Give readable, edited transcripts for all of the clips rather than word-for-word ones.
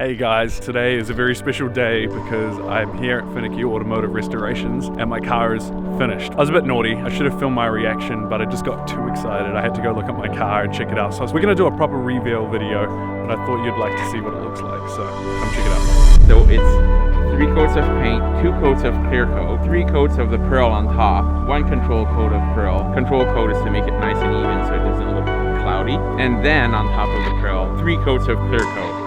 Hey guys, today is a very special day because I'm here at Finicky Automotive Restorations and my car is finished. I was a bit naughty. I should have filmed my reaction, but I just got too excited. I had to go look at my car and check it out. So we're gonna do a proper reveal video, and I thought you'd like to see what it looks like. So come check it out. So it's 3 coats of paint, 2 coats of clear coat, 3 coats of the pearl on top, 1 control coat of pearl. Control coat is to make it nice and even so it doesn't look cloudy. And then on top of the pearl, 3 coats of clear coat.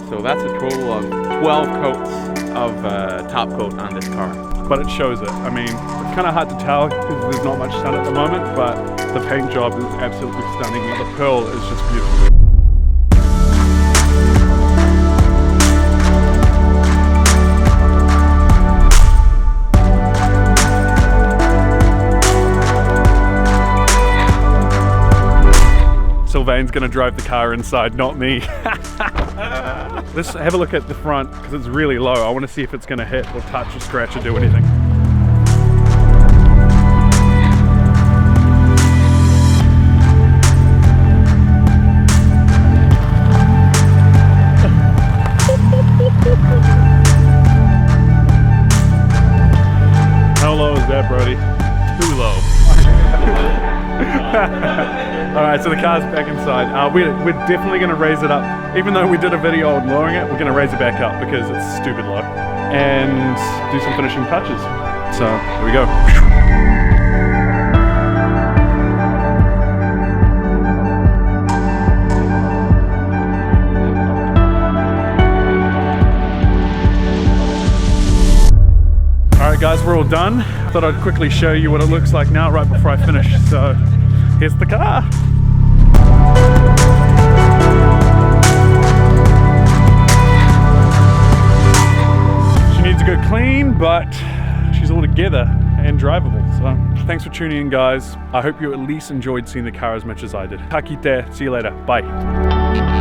So that's a total of 12 coats of top coat on this car. But it shows it. I mean, it's kind of hard to tell because there's not much sun at the moment, but the paint job is absolutely stunning. The pearl is just beautiful. Sylvain's gonna drive the car inside, not me. Let's have a look at the front because it's really low. I want to see if it's gonna hit or touch or scratch or do anything. How low is that, Brody? Too low. Alright, so the car's back inside. We're definitely going to raise it up. Even though we did a video on lowering it, we're going to raise it back up because it's stupid low. And do some finishing touches. So, here we go. Alright guys, we're all done. I thought I'd quickly show you what it looks like now right before I finish. So, here's the car. She needs a good clean, but she's all together and drivable. So thanks for tuning in, guys. I hope you at least enjoyed seeing the car as much as I did. Ta kite. See you later. Bye.